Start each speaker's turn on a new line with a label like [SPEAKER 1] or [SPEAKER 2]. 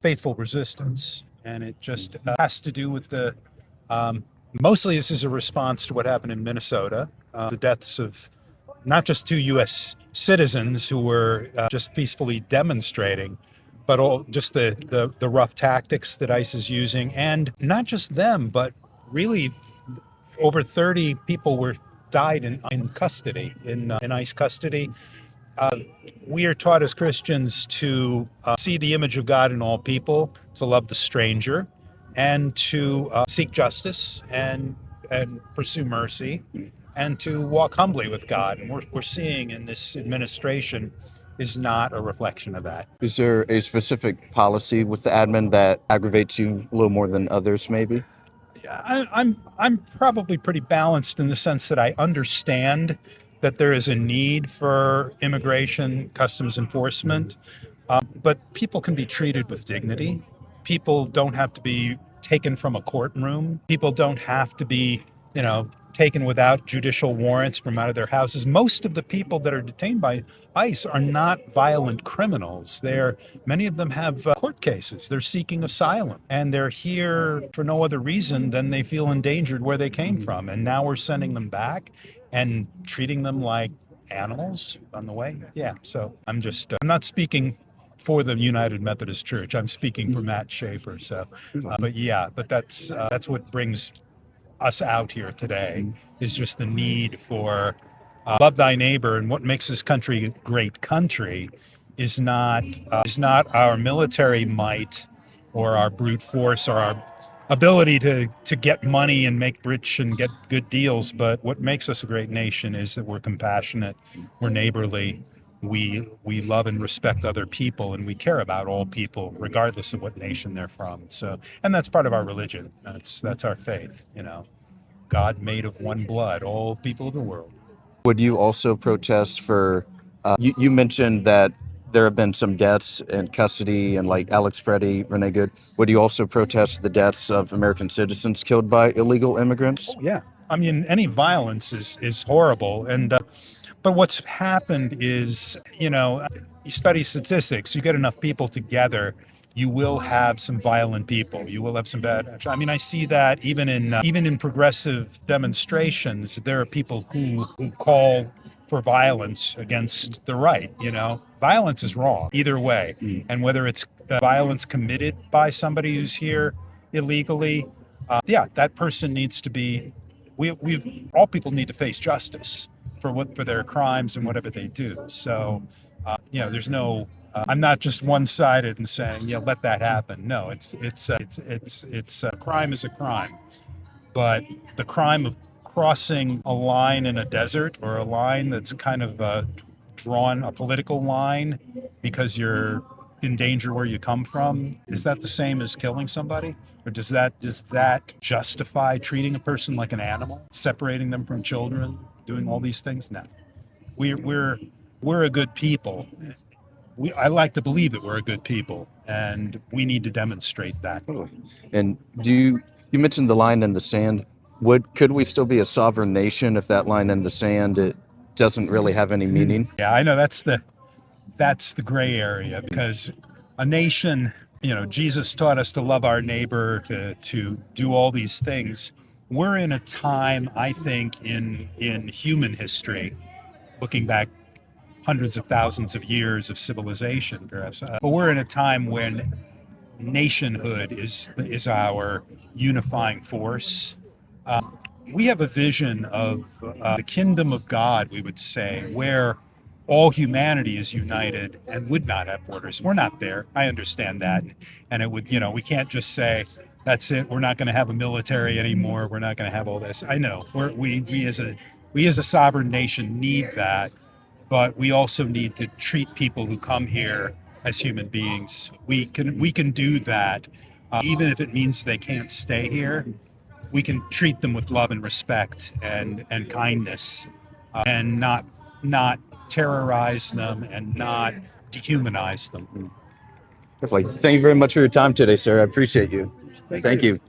[SPEAKER 1] faithful resistance. And it just has to do with mostly this is a response to what happened in Minnesota, the deaths of not just two U.S. citizens who were just peacefully demonstrating, but all just the rough tactics that ICE is using, and not just them, but really over 30 people died in custody, in ICE custody. We are taught as Christians to see the image of God in all people, to love the stranger, and to seek justice and pursue mercy, and to walk humbly with God. And we're seeing in this administration is not a reflection of that.
[SPEAKER 2] Is there a specific policy with the admin that aggravates you a little more than others, maybe?
[SPEAKER 1] I'm probably pretty balanced in the sense that I understand that there is a need for immigration customs enforcement, but people can be treated with dignity. People don't have to be taken from a courtroom. People don't have to be, taken without judicial warrants from out of their houses. Most of the people that are detained by ICE are not violent criminals. Many of them have court cases. They're seeking asylum, and they're here for no other reason than they feel endangered where they came from. And now we're sending them back and treating them like animals on the way. Yeah. So I'm not speaking for the United Methodist Church. I'm speaking for Matt Schaefer. So, but that's what brings us out here today, is just the need for love thy neighbor. And what makes this country a great country is not our military might or our brute force or our ability to get money and make rich and get good deals. But what makes us a great nation is that we're compassionate, we're neighborly, we love and respect other people, and we care about all people regardless of what nation they're from. So, and that's part of our religion. That's our faith. God made of one blood all people of the world.
[SPEAKER 2] Would you also protest for, you mentioned that there have been some deaths in custody, and like Alex Preddy, Renee Good. Would you also protest the deaths of American citizens killed by illegal immigrants?
[SPEAKER 1] Oh, yeah. I mean, any violence is horrible. But what's happened is, you study statistics, you get enough people together, you will have some violent people. You will have some bad action. I mean, I see that even in progressive demonstrations, there are people who call for violence against the right. Violence is wrong either way. And whether it's violence committed by somebody who's here illegally, that person needs to be. All people need to face justice for their crimes and whatever they do. So, there's no. I'm not just one-sided and saying, let that happen. No, it's crime is a crime, but the crime of crossing a line in a desert, or a line that's kind of drawn, a political line, because you're in danger where you come from, is that the same as killing somebody? Or does that justify treating a person like an animal, separating them from children, doing all these things? No, we're a good people. I like to believe that we're a good people, and we need to demonstrate that.
[SPEAKER 2] And you mentioned the line in the sand. Could we still be a sovereign nation if that line in the sand, it doesn't really have any meaning?
[SPEAKER 1] Yeah, I know that's the gray area, because a nation, Jesus taught us to love our neighbor, to do all these things. We're in a time, I think, in human history, looking back hundreds of thousands of years of civilization, perhaps. But we're in a time when nationhood is our unifying force. We have a vision of the kingdom of God, we would say, where all humanity is united and would not have borders. We're not there. I understand that. And it would, we can't just say, that's it. We're not going to have a military anymore. We're not going to have all this. I know we as a sovereign nation need that. But we also need to treat people who come here as human beings. We can do that, even if it means they can't stay here. We can treat them with love and respect and kindness, and not terrorize them and not dehumanize them.
[SPEAKER 2] Definitely. Thank you very much for your time today, sir. I appreciate you. Thank you.